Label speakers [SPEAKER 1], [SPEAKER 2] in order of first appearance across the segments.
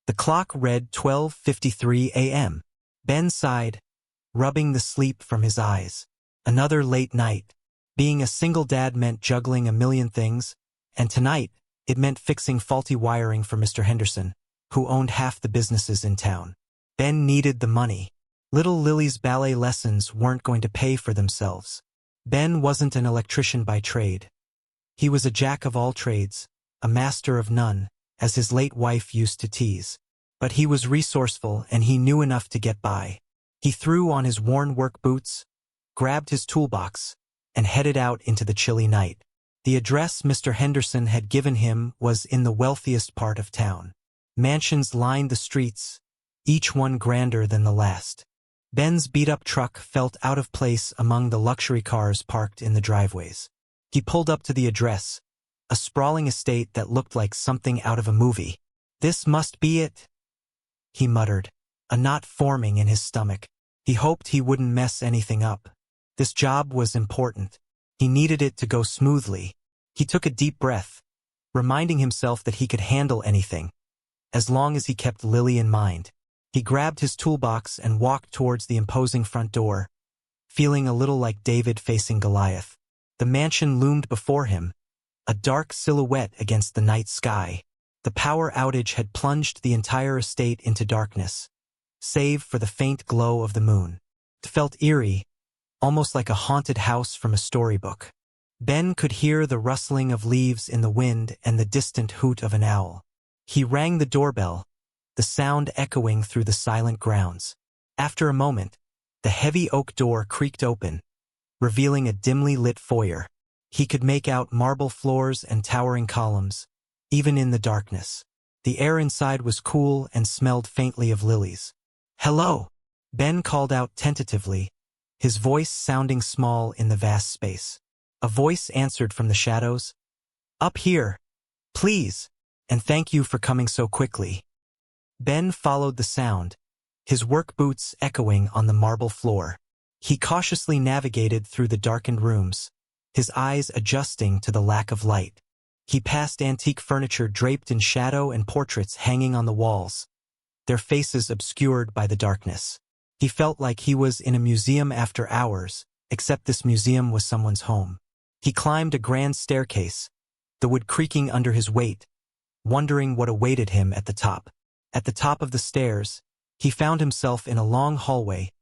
[SPEAKER 1] The clock read 12:53 a.m. Ben sighed, rubbing the sleep from his eyes. Another late night. Being a single dad meant juggling a million things, and tonight, it meant fixing faulty wiring for Mr. Henderson, who owned half the businesses in town. Ben needed the money. Little Lily's ballet lessons weren't going to pay for themselves. Ben wasn't an electrician by trade. He was a jack of all trades, a master of none, as his late wife used to tease. But he was resourceful and he knew enough to get by. He threw on his worn work boots, grabbed his toolbox, and headed out into the chilly night. The address Mr. Henderson had given him was in the wealthiest part of town. Mansions lined the streets, each one grander than the last. Ben's beat-up truck felt out of place among the luxury cars parked in the driveways. He pulled up to the address, a sprawling estate that looked like something out of a movie. "This must be it," he muttered, a knot forming in his stomach. He hoped he wouldn't mess anything up. This job was important. He needed it to go smoothly. He took a deep breath, reminding himself that he could handle anything, as long as he kept Lily in mind. He grabbed his toolbox and walked towards the imposing front door, feeling a little like David facing Goliath. The mansion loomed before him, a dark silhouette against the night sky. The power outage had plunged the entire estate into darkness, save for the faint glow of the moon. It felt eerie, almost like a haunted house from a storybook. Ben could hear the rustling of leaves in the wind and the distant hoot of an owl. He rang the doorbell, the sound echoing through the silent grounds. After a moment, the heavy oak door creaked open, revealing a dimly lit foyer. He could make out marble floors and towering columns, even in the darkness. The air inside was cool and smelled faintly of lilies. "Hello," Ben called out tentatively, his voice sounding small in the vast space. A voice answered from the shadows. "Up here, please, and thank you for coming so quickly." Ben followed the sound, his work boots echoing on the marble floor. He cautiously navigated through the darkened rooms, his eyes adjusting to the lack of light. He passed antique furniture draped in shadow and portraits hanging on the walls, their faces obscured by the darkness. He felt like he was in a museum after hours, except this museum was someone's home. He climbed a grand staircase, the wood creaking under his weight, wondering what awaited him at the top. At the top of the stairs, he found himself in a long hallway,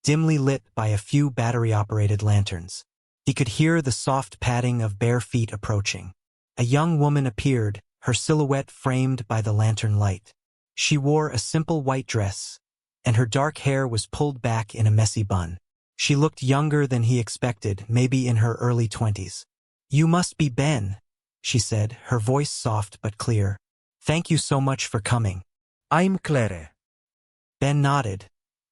[SPEAKER 1] dimly lit by a few battery-operated lanterns. He could hear the soft padding of bare feet approaching. A young woman appeared, her silhouette framed by the lantern light. She wore a simple white dress, and her dark hair was pulled back in a messy bun. She looked younger than he expected, maybe in her early 20s. "You must be Ben," she said, her voice soft but clear. "Thank you so much for coming."
[SPEAKER 2] "I'm Claire."
[SPEAKER 1] Ben nodded,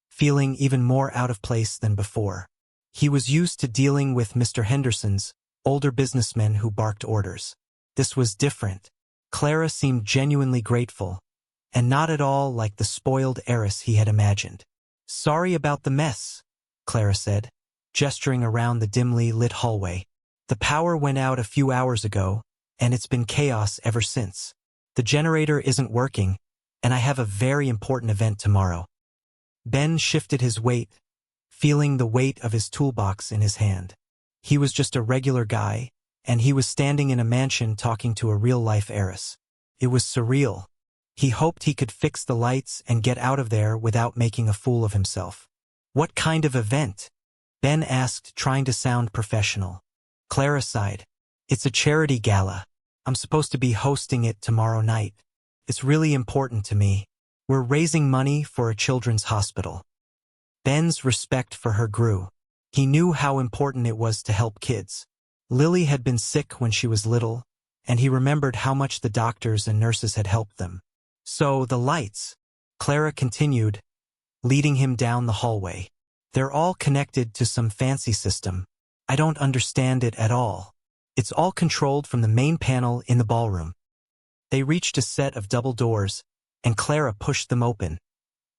[SPEAKER 1] feeling even more out of place than before. He was used to dealing with Mr. Henderson's, older businessmen who barked orders. This was different. Clara seemed genuinely grateful, and not at all like the spoiled heiress he had imagined. "Sorry about the mess," Clara said, gesturing around the dimly lit hallway. "The power went out a few hours ago, and it's been chaos ever since. The generator isn't working, and I have a very important event tomorrow." Ben shifted his weight, feeling the weight of his toolbox in his hand. He was just a regular guy, and he was standing in a mansion talking to a real-life heiress. It was surreal. He hoped he could fix the lights and get out of there without making a fool of himself. "What kind of event?" Ben asked, trying to sound professional. Clara sighed. "It's a charity gala. I'm supposed to be hosting it tomorrow night. It's really important to me. We're raising money for a children's hospital." Ben's respect for her grew. He knew how important it was to help kids. Lily had been sick when she was little, and he remembered how much the doctors and nurses had helped them. "So, the lights," Clara continued, leading him down the hallway. "They're all connected to some fancy system. I don't understand it at all. It's all controlled from the main panel in the ballroom." They reached a set of double doors, and Clara pushed them open,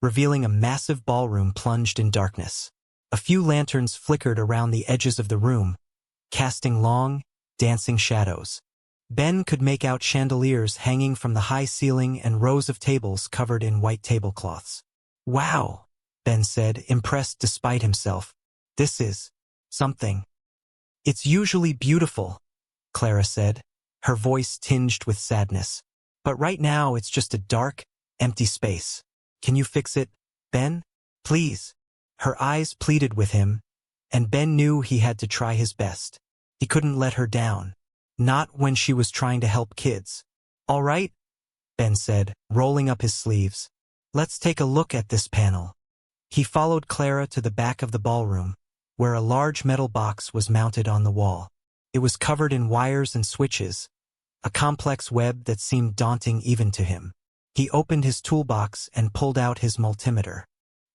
[SPEAKER 1] revealing a massive ballroom plunged in darkness. A few lanterns flickered around the edges of the room, casting long, dancing shadows. Ben could make out chandeliers hanging from the high ceiling and rows of tables covered in white tablecloths. Wow, Ben said, impressed despite himself. This is something. It's usually beautiful, Clara said, her voice tinged with sadness. But right now it's just a dark, empty space. Can you fix it, Ben? Please. Her eyes pleaded with him, and Ben knew he had to try his best. He couldn't let her down. Not when she was trying to help kids. All right, Ben said, rolling up his sleeves. Let's take a look at this panel. He followed Clara to the back of the ballroom, where a large metal box was mounted on the wall. It was covered in wires and switches, a complex web that seemed daunting even to him. He opened his toolbox and pulled out his multimeter.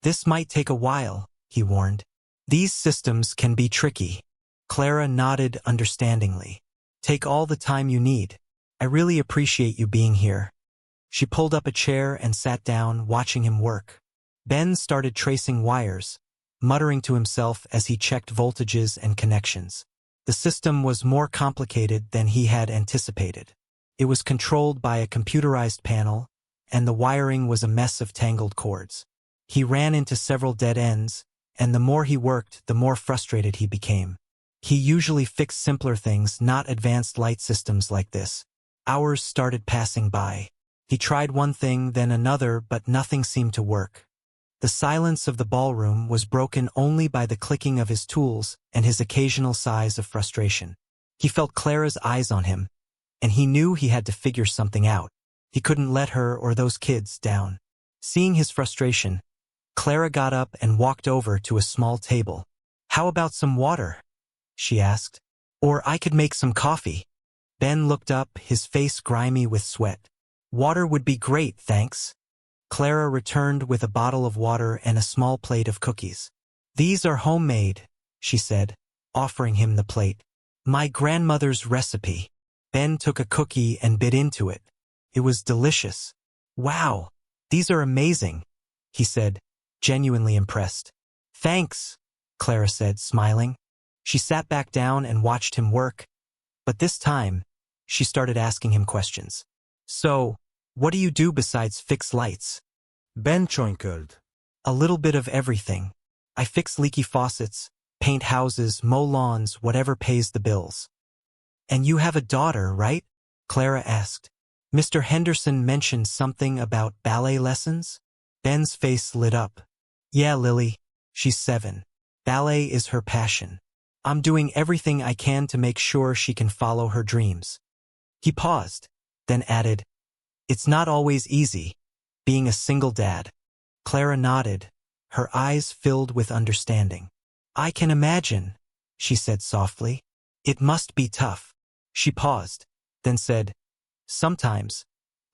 [SPEAKER 1] This might take a while, he warned. These systems can be tricky. Clara nodded understandingly. Take all the time you need. I really appreciate you being here. She pulled up a chair and sat down, watching him work. Ben started tracing wires, muttering to himself as he checked voltages and connections. The system was more complicated than he had anticipated. It was controlled by a computerized panel, and the wiring was a mess of tangled cords. He ran into several dead ends, and the more he worked, the more frustrated he became. He usually fixed simpler things, not advanced light systems like this. Hours started passing by. He tried one thing, then another, but nothing seemed to work. The silence of the ballroom was broken only by the clicking of his tools and his occasional sighs of frustration. He felt Clara's eyes on him, and he knew he had to figure something out. He couldn't let her or those kids down. Seeing his frustration, Clara got up and walked over to a small table. How about some water? She asked. Or I could make some coffee. Ben looked up, his face grimy with sweat. Water would be great, thanks. Clara returned with a bottle of water and a small plate of cookies. These are homemade, she said, offering him the plate. My grandmother's recipe. Ben took a cookie and bit into it. It was delicious. Wow, these are amazing, he said, genuinely impressed. Thanks, Clara said, smiling. She sat back down and watched him work, but this time, she started asking him questions. So, what do you do besides fix lights?
[SPEAKER 2] Ben twinkled.
[SPEAKER 1] A little bit of everything. I fix leaky faucets, paint houses, mow lawns, whatever pays the bills. And you have a daughter, right? Clara asked. Mr. Henderson mentioned something about ballet lessons? Ben's face lit up. Yeah, Lily. She's 7. Ballet is her passion. I'm doing everything I can to make sure she can follow her dreams. He paused, then added, It's not always easy, being a single dad. Clara nodded, her eyes filled with understanding. I can imagine, she said softly. It must be tough. She paused, then said, Sometimes,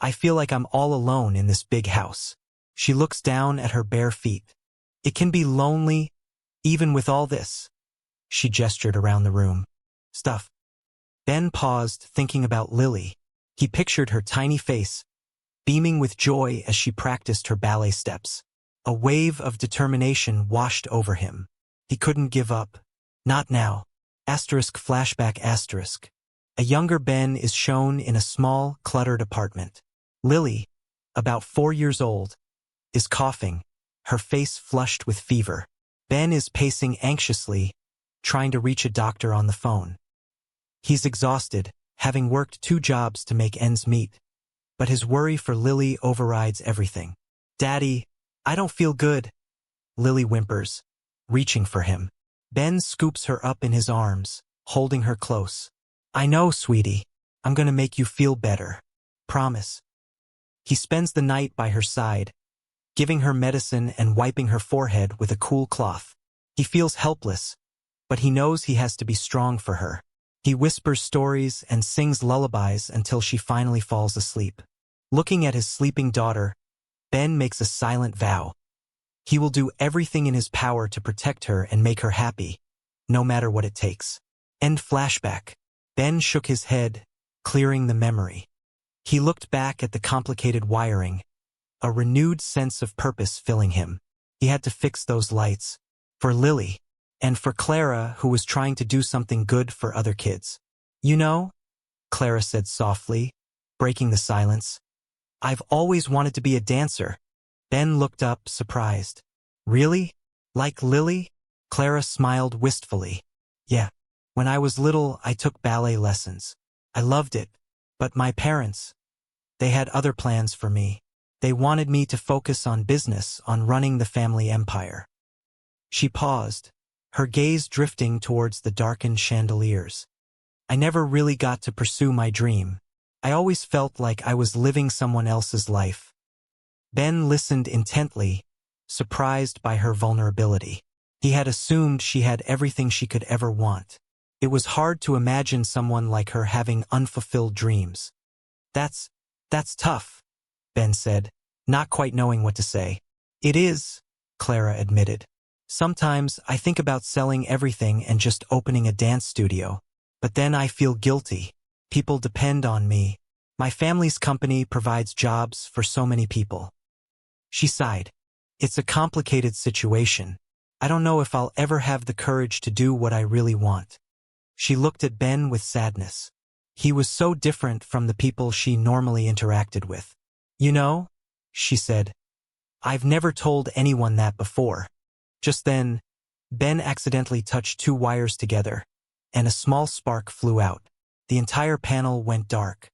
[SPEAKER 1] I feel like I'm all alone in this big house. She looks down at her bare feet. It can be lonely, even with all this. She gestured around the room. Stuff. Ben paused, thinking about Lily. He pictured her tiny face, beaming with joy as she practiced her ballet steps. A wave of determination washed over him. He couldn't give up. Not now. *flashback*. A younger Ben is shown in a small, cluttered apartment. Lily, about 4 years old, is coughing, her face flushed with fever. Ben is pacing anxiously, trying to reach a doctor on the phone. He's exhausted, having worked 2 jobs to make ends meet. But his worry for Lily overrides everything. Daddy, I don't feel good. Lily whimpers, reaching for him. Ben scoops her up in his arms, holding her close. I know, sweetie. I'm gonna make you feel better. Promise. He spends the night by her side, giving her medicine and wiping her forehead with a cool cloth. He feels helpless, but he knows he has to be strong for her. He whispers stories and sings lullabies until she finally falls asleep. Looking at his sleeping daughter, Ben makes a silent vow. He will do everything in his power to protect her and make her happy, no matter what it takes. End flashback. Ben shook his head, clearing the memory. He looked back at the complicated wiring, a renewed sense of purpose filling him. He had to fix those lights. For Lily, and for Clara, who was trying to do something good for other kids. You know? Clara said softly, breaking the silence. I've always wanted to be a dancer. Ben looked up, surprised. Really? Like Lily? Clara smiled wistfully. Yeah. When I was little, I took ballet lessons. I loved it. But my parents, they had other plans for me. They wanted me to focus on business, on running the family empire. She paused, her gaze drifting towards the darkened chandeliers. I never really got to pursue my dream. I always felt like I was living someone else's life. Ben listened intently, surprised by her vulnerability. He had assumed she had everything she could ever want. It was hard to imagine someone like her having unfulfilled dreams. That's tough, Ben said, not quite knowing what to say. It is, Clara admitted. Sometimes I think about selling everything and just opening a dance studio. But then I feel guilty. People depend on me. My family's company provides jobs for so many people. She sighed. It's a complicated situation. I don't know if I'll ever have the courage to do what I really want. She looked at Ben with sadness. He was so different from the people she normally interacted with. You know, she said, I've never told anyone that before. Just then, Ben accidentally touched two wires together, and a small spark flew out. The entire panel went dark.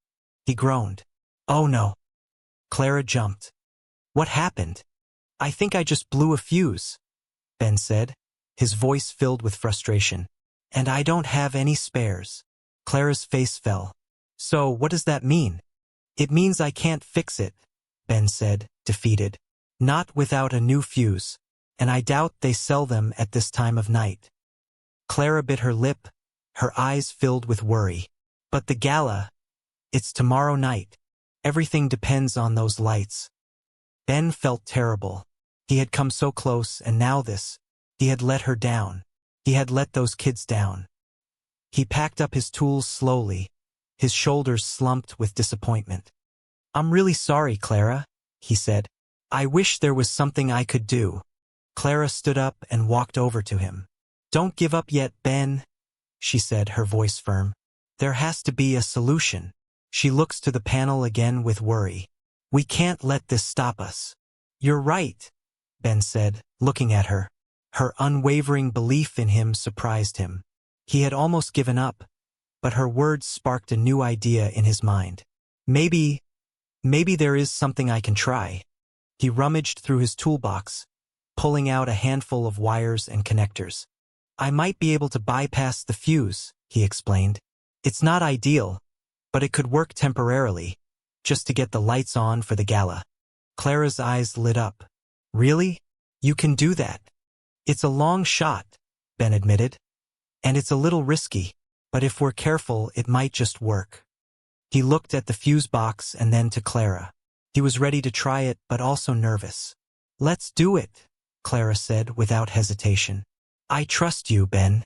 [SPEAKER 1] He groaned. Oh no. Clara jumped. What happened? I think I just blew a fuse, Ben said, his voice filled with frustration. And I don't have any spares. Clara's face fell. So what does that mean? It means I can't fix it, Ben said, defeated. Not without a new fuse, and I doubt they sell them at this time of night. Clara bit her lip, her eyes filled with worry. But the gala, it's tomorrow night. Everything depends on those lights. Ben felt terrible. He had come so close, and now this. He had let her down. He had let those kids down. He packed up his tools slowly, his shoulders slumped with disappointment. I'm really sorry, Clara, he said. I wish there was something I could do. Clara stood up and walked over to him. Don't give up yet, Ben, she said, her voice firm. There has to be a solution. She looks to the panel again with worry. We can't let this stop us. You're right, Ben said, looking at her. Her unwavering belief in him surprised him. He had almost given up, but her words sparked a new idea in his mind. Maybe there is something I can try. He rummaged through his toolbox, pulling out a handful of wires and connectors. I might be able to bypass the fuse, he explained. It's not ideal, but it could work temporarily, just to get the lights on for the gala. Clara's eyes lit up. Really? You can do that? It's a long shot, Ben admitted. And it's a little risky, but if we're careful, it might just work. He looked at the fuse box and then to Clara. He was ready to try it, but also nervous. Let's do it, Clara said without hesitation. I trust you, Ben.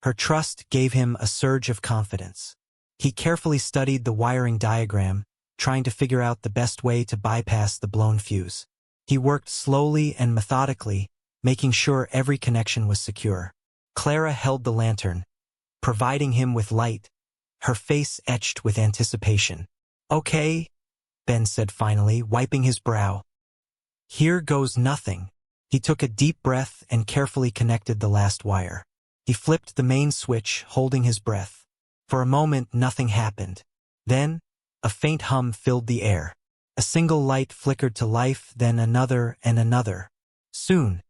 [SPEAKER 1] Her trust gave him a surge of confidence. He carefully studied the wiring diagram, trying to figure out the best way to bypass the blown fuse. He worked slowly and methodically, making sure every connection was secure. Clara held the lantern, providing him with light, her face etched with anticipation. Okay, Ben said finally, wiping his brow. Here goes nothing. He took a deep breath and carefully connected the last wire. He flipped the main switch, holding his breath. For a moment, nothing happened. Then, a faint hum filled the air. A single light flickered to life, then another and another. Soon,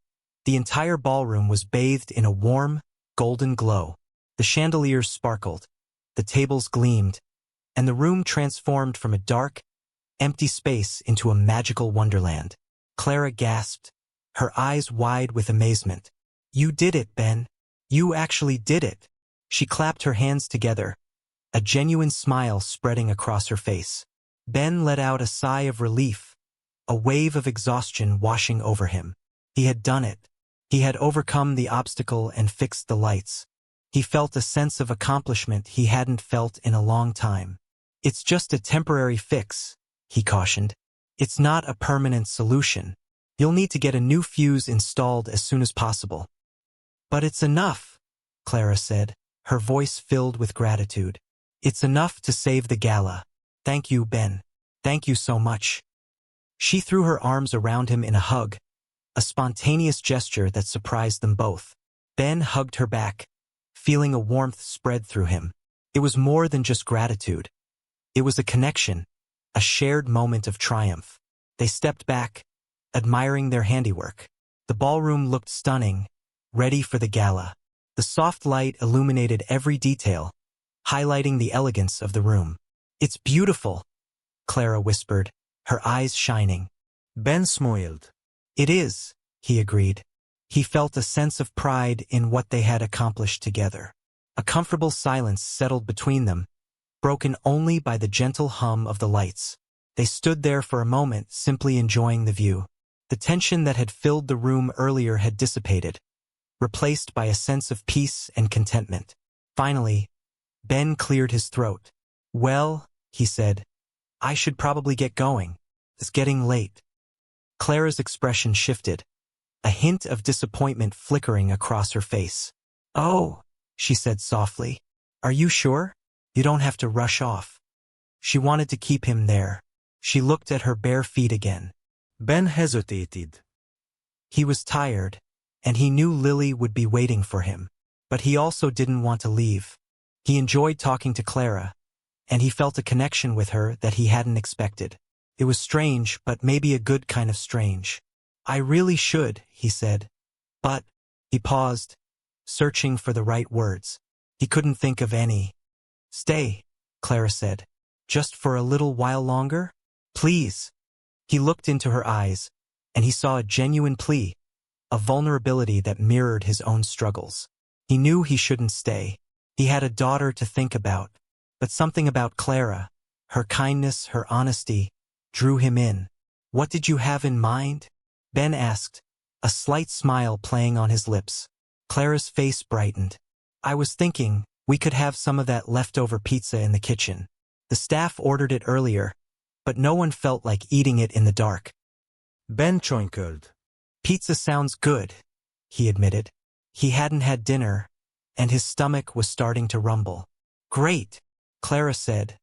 [SPEAKER 1] the entire ballroom was bathed in a warm, golden glow. The chandeliers sparkled, the tables gleamed, and the room transformed from a dark, empty space into a magical wonderland. Clara gasped, her eyes wide with amazement. You did it, Ben. You actually did it. She clapped her hands together, a genuine smile spreading across her face. Ben let out a sigh of relief, a wave of exhaustion washing over him. He had done it. He had overcome the obstacle and fixed the lights. He felt a sense of accomplishment he hadn't felt in a long time. It's just a temporary fix, he cautioned. It's not a permanent solution. You'll need to get a new fuse installed as soon as possible. But it's enough, Clara said, her voice filled with gratitude. It's enough to save the gala. Thank you, Ben. Thank you so much. She threw her arms around him in a hug, a spontaneous gesture that surprised them both. Ben hugged her back, feeling a warmth spread through him. It was more than just gratitude. It was a connection, a shared moment of triumph. They stepped back, admiring their handiwork. The ballroom looked stunning, ready for the gala. The soft light illuminated every detail, highlighting the elegance of the room. It's beautiful, Clara whispered, her eyes shining.
[SPEAKER 2] Ben smiled.
[SPEAKER 1] It is, he agreed. He felt a sense of pride in what they had accomplished together. A comfortable silence settled between them, broken only by the gentle hum of the lights. They stood there for a moment, simply enjoying the view. The tension that had filled the room earlier had dissipated, replaced by a sense of peace and contentment. Finally, Ben cleared his throat. Well, he said, I should probably get going. It's getting late. Clara's expression shifted, a hint of disappointment flickering across her face. Oh, she said softly. Are you sure? You don't have to rush off. She wanted to keep him there. She looked at her bare feet again.
[SPEAKER 2] Ben hesitated.
[SPEAKER 1] He was tired, and he knew Lily would be waiting for him. But he also didn't want to leave. He enjoyed talking to Clara, and he felt a connection with her that he hadn't expected. It was strange, but maybe a good kind of strange. I really should, he said. But, he paused, searching for the right words. He couldn't think of any. Stay, Clara said. Just for a little while longer? Please. He looked into her eyes, and he saw a genuine plea, a vulnerability that mirrored his own struggles. He knew he shouldn't stay. He had a daughter to think about, but something about Clara, her kindness, her honesty, drew him in. What did you have in mind? Ben asked, a slight smile playing on his lips. Clara's face brightened. I was thinking we could have some of that leftover pizza in the kitchen. The staff ordered it earlier, but no one felt like eating it in the dark.
[SPEAKER 2] Ben twinkled.
[SPEAKER 1] Pizza sounds good, he admitted. He hadn't had dinner, and his stomach was starting to rumble. Great, Clara said,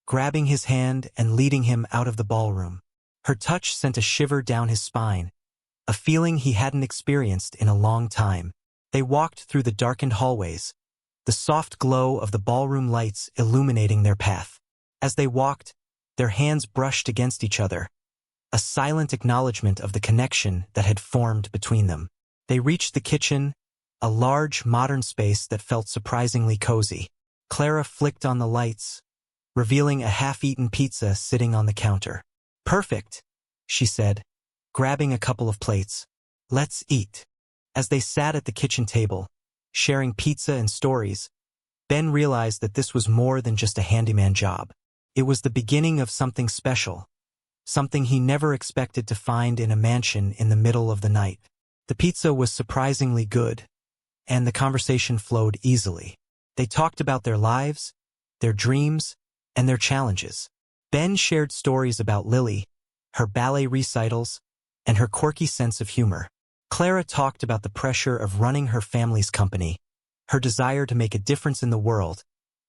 [SPEAKER 1] grabbing his hand and leading him out of the ballroom. Her touch sent a shiver down his spine, a feeling he hadn't experienced in a long time. They walked through the darkened hallways, the soft glow of the ballroom lights illuminating their path. As they walked, their hands brushed against each other, a silent acknowledgement of the connection that had formed between them. They reached the kitchen, a large, modern space that felt surprisingly cozy. Clara flicked on the lights, revealing a half-eaten pizza sitting on the counter. Perfect, she said, grabbing a couple of plates. Let's eat. As they sat at the kitchen table, sharing pizza and stories, Ben realized that this was more than just a handyman job. It was the beginning of something special, something he never expected to find in a mansion in the middle of the night. The pizza was surprisingly good, and the conversation flowed easily. They talked about their lives, their dreams, and their challenges. Ben shared stories about Lily, her ballet recitals, and her quirky sense of humor. Clara talked about the pressure of running her family's company, her desire to make a difference in the world,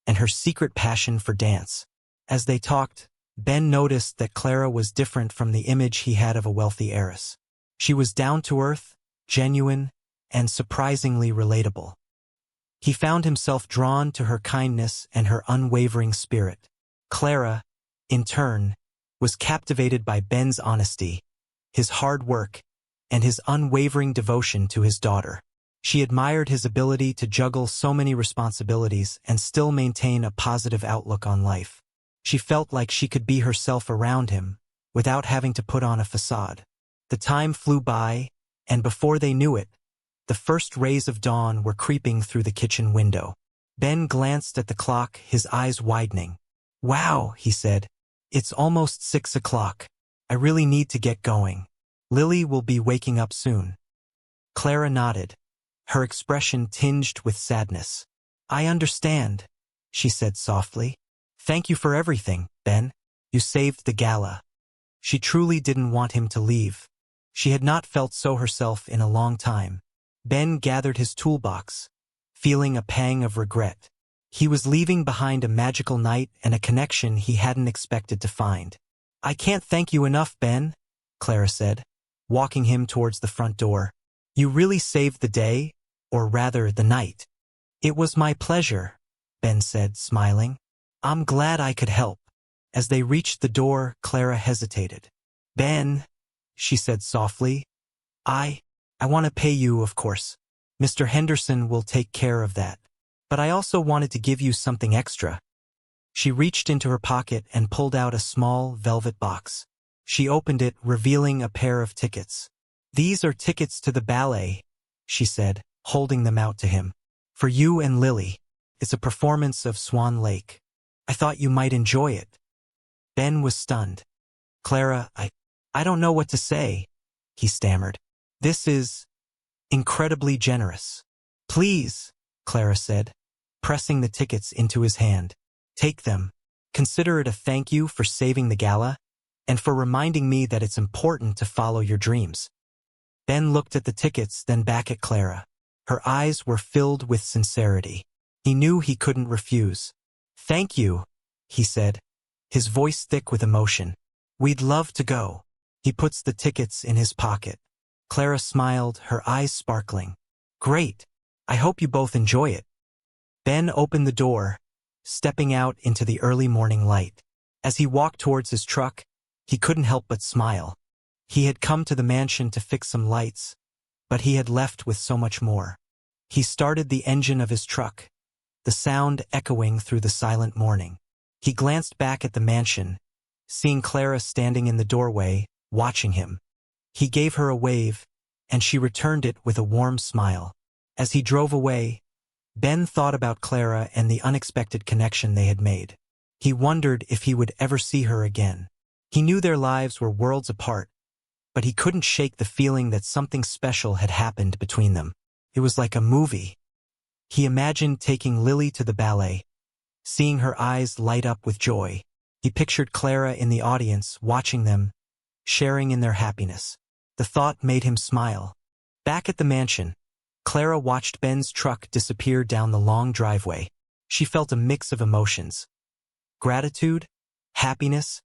[SPEAKER 1] and her secret passion for dance. As they talked, Ben noticed that Clara was different from the image he had of a wealthy heiress. She was down-to-earth, genuine, and surprisingly relatable. He found himself drawn to her kindness and her unwavering spirit. Clara, in turn, was captivated by Ben's honesty, his hard work, and his unwavering devotion to his daughter. She admired his ability to juggle so many responsibilities and still maintain a positive outlook on life. She felt like she could be herself around him, without having to put on a facade. The time flew by, and before they knew it, the first rays of dawn were creeping through the kitchen window. Ben glanced at the clock, his eyes widening. Wow, he said. It's almost 6 o'clock. I really need to get going. Lily will be waking up soon. Clara nodded, her expression tinged with sadness. I understand, she said softly. Thank you for everything, Ben. You saved the gala. She truly didn't want him to leave. She had not felt so herself in a long time. Ben gathered his toolbox, feeling a pang of regret. He was leaving behind a magical night and a connection he hadn't expected to find. "I can't thank you enough, Ben," Clara said, walking him towards the front door. "You really saved the day, or rather the night." "It was my pleasure," Ben said, smiling. "I'm glad I could help." As they reached the door, Clara hesitated. "Ben," she said softly, I want to pay you, of course. Mr. Henderson will take care of that. But I also wanted to give you something extra." She reached into her pocket and pulled out a small velvet box. She opened it, revealing a pair of tickets. "These are tickets to the ballet," she said, holding them out to him. "For you and Lily. It's a performance of Swan Lake. I thought you might enjoy it." Ben was stunned. "Clara, I don't know what to say," he stammered. "This is incredibly generous." "Please," Clara said, pressing the tickets into his hand. "Take them. Consider it a thank you for saving the gala, and for reminding me that it's important to follow your dreams." Ben looked at the tickets, then back at Clara. Her eyes were filled with sincerity. He knew he couldn't refuse. "Thank you," he said, his voice thick with emotion. "We'd love to go." He puts the tickets in his pocket. Clara smiled, her eyes sparkling. "Great. I hope you both enjoy it." Ben opened the door, stepping out into the early morning light. As he walked towards his truck, he couldn't help but smile. He had come to the mansion to fix some lights, but he had left with so much more. He started the engine of his truck, the sound echoing through the silent morning. He glanced back at the mansion, seeing Clara standing in the doorway, watching him. He gave her a wave, and she returned it with a warm smile. As he drove away, Ben thought about Clara and the unexpected connection they had made. He wondered if he would ever see her again. He knew their lives were worlds apart, but he couldn't shake the feeling that something special had happened between them. It was like a movie. He imagined taking Lily to the ballet, seeing her eyes light up with joy. He pictured Clara in the audience, watching them, sharing in their happiness. The thought made him smile. Back at the mansion, Clara watched Ben's truck disappear down the long driveway. She felt a mix of emotions: gratitude, happiness,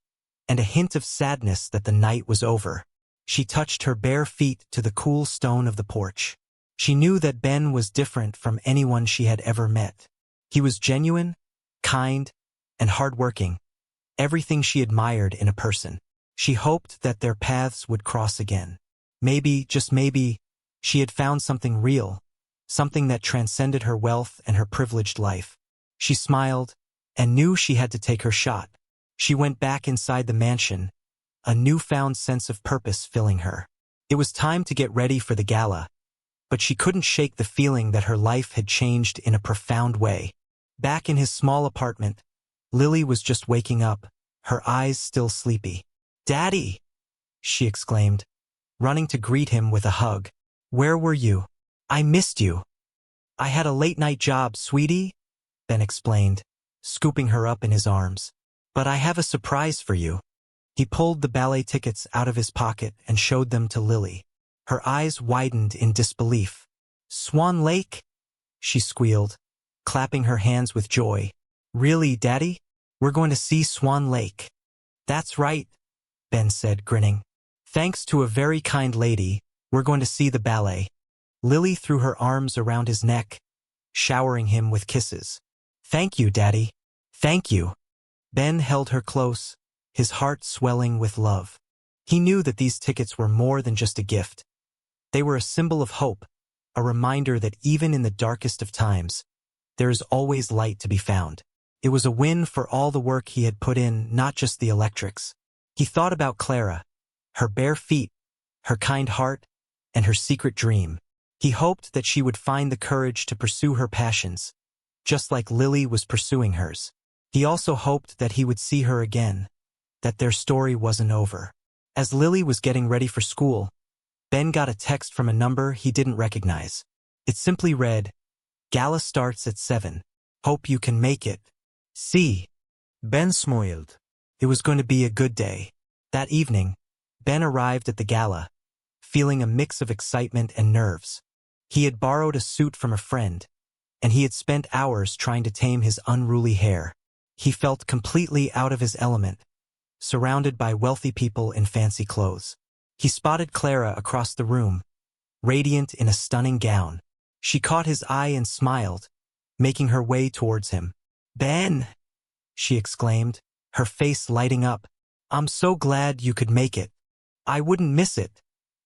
[SPEAKER 1] and a hint of sadness that the night was over. She touched her bare feet to the cool stone of the porch. She knew that Ben was different from anyone she had ever met. He was genuine, kind, and hardworking, everything she admired in a person. She hoped that their paths would cross again. Maybe, just maybe, she had found something real, something that transcended her wealth and her privileged life. She smiled and knew she had to take her shot. She went back inside the mansion, a newfound sense of purpose filling her. It was time to get ready for the gala, but she couldn't shake the feeling that her life had changed in a profound way. Back in his small apartment, Lily was just waking up, her eyes still sleepy. "Daddy!" she exclaimed, running to greet him with a hug. "Where were you? I missed you." "I had a late-night job, sweetie," Ben explained, scooping her up in his arms. "But I have a surprise for you." He pulled the ballet tickets out of his pocket and showed them to Lily. Her eyes widened in disbelief. "Swan Lake?" she squealed, clapping her hands with joy. "Really, Daddy? We're going to see Swan Lake." "That's right," Ben said, grinning. "Thanks to a very kind lady, we're going to see the ballet." Lily threw her arms around his neck, showering him with kisses. "Thank you, Daddy. Thank you." Ben held her close, his heart swelling with love. He knew that these tickets were more than just a gift. They were a symbol of hope, a reminder that even in the darkest of times, there is always light to be found. It was a win for all the work he had put in, not just the electrics. He thought about Clara, her bare feet, her kind heart, and her secret dream. He hoped that she would find the courage to pursue her passions, just like Lily was pursuing hers. He also hoped that he would see her again, that their story wasn't over. As Lily was getting ready for school, Ben got a text from a number he didn't recognize. It simply read, "Gala starts at 7. Hope you can make it. See."
[SPEAKER 2] Ben smiled.
[SPEAKER 1] It was going to be a good day. That evening, Ben arrived at the gala, feeling a mix of excitement and nerves. He had borrowed a suit from a friend, and he had spent hours trying to tame his unruly hair. He felt completely out of his element, surrounded by wealthy people in fancy clothes. He spotted Clara across the room, radiant in a stunning gown. She caught his eye and smiled, making her way towards him. "Ben!" she exclaimed, her face lighting up. "I'm so glad you could make it." "I wouldn't miss it,"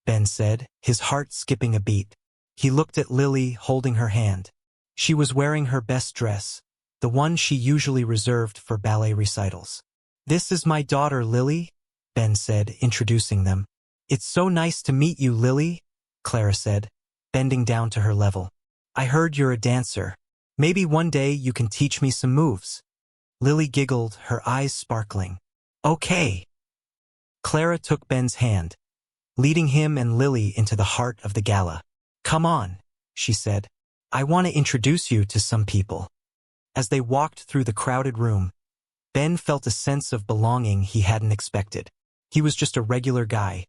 [SPEAKER 1] Ben said, his heart skipping a beat. He looked at Lily holding her hand. She was wearing her best dress, the one she usually reserved for ballet recitals. "This is my daughter, Lily," Ben said, introducing them. "It's so nice to meet you, Lily," Clara said, bending down to her level. "I heard you're a dancer. Maybe one day you can teach me some moves." Lily giggled, her eyes sparkling. "Okay." Clara took Ben's hand, leading him and Lily into the heart of the gala. "Come on," she said. "I want to introduce you to some people." As they walked through the crowded room, Ben felt a sense of belonging he hadn't expected. He was just a regular guy,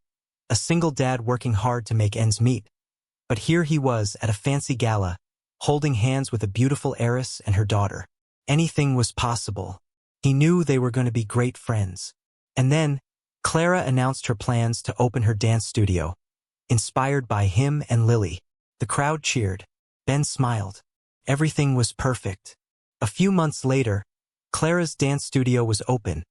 [SPEAKER 1] a single dad working hard to make ends meet. But here he was at a fancy gala, holding hands with a beautiful heiress and her daughter. Anything was possible. He knew they were going to be great friends. And then, Clara announced her plans to open her dance studio, inspired by him and Lily. The crowd cheered. Ben smiled. Everything was perfect. A few months later, Clara's dance studio was open,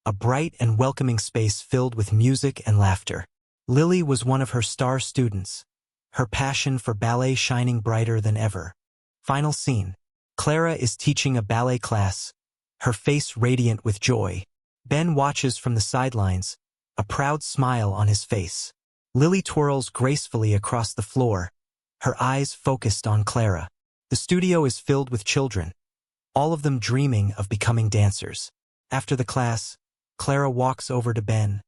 [SPEAKER 1] a bright and welcoming space filled with music and laughter. Lily was one of her star students, her passion for ballet shining brighter than ever. Final scene. Clara is teaching a ballet class, her face radiant with joy. Ben watches from the sidelines, a proud smile on his face. Lily twirls gracefully across the floor, her eyes focused on Clara. The studio is filled with children, all of them dreaming of becoming dancers. After the class, Clara walks over to Ben,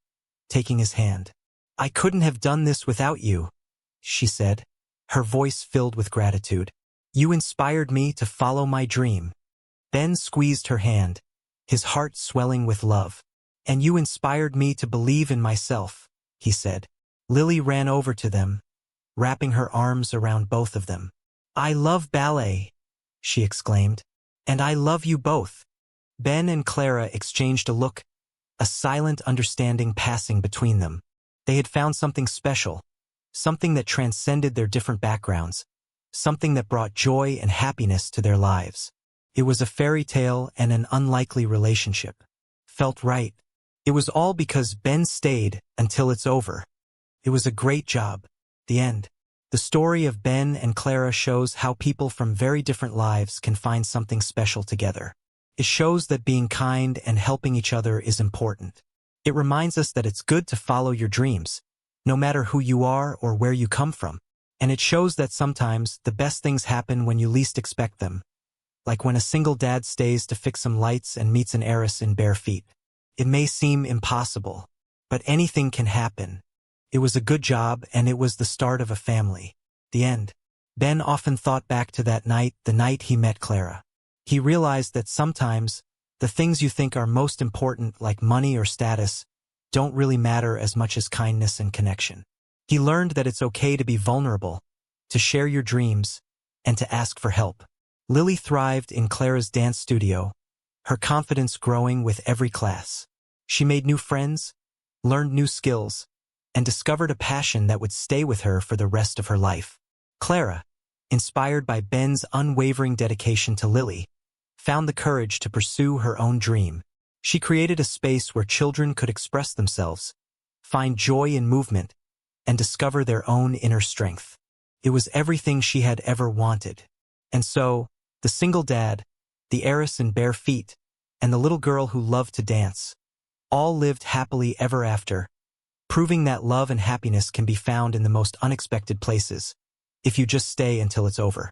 [SPEAKER 1] taking his hand. "I couldn't have done this without you," she said, her voice filled with gratitude. "You inspired me to follow my dream." Ben squeezed her hand, his heart swelling with love. "And you inspired me to believe in myself," he said. Lily ran over to them, wrapping her arms around both of them. "I love ballet," she exclaimed. "And I love you both." Ben and Clara exchanged a look, a silent understanding passing between them. They had found something special, something that transcended their different backgrounds, something that brought joy and happiness to their lives. It was a fairy tale and an unlikely relationship. Felt right. It was all because Ben stayed until it's over. It was a great job. The end. The story of Ben and Clara shows how people from very different lives can find something special together. It shows that being kind and helping each other is important. It reminds us that it's good to follow your dreams, no matter who you are or where you come from. And it shows that sometimes the best things happen when you least expect them, like when a single dad stays to fix some lights and meets an heiress in bare feet. It may seem impossible, but anything can happen. It was a good job, and it was the start of a family. The end. Ben often thought back to that night, the night he met Clara. He realized that sometimes the things you think are most important, like money or status, don't really matter as much as kindness and connection. He learned that it's okay to be vulnerable, to share your dreams, and to ask for help. Lily thrived in Clara's dance studio, her confidence growing with every class. She made new friends, learned new skills, and discovered a passion that would stay with her for the rest of her life. Clara, inspired by Ben's unwavering dedication to Lily, found the courage to pursue her own dream. She created a space where children could express themselves, find joy in movement, and discover their own inner strength. It was everything she had ever wanted. And so, the single dad, the heiress in bare feet, and the little girl who loved to dance, all lived happily ever after, proving that love and happiness can be found in the most unexpected places, if you just stay until it's over.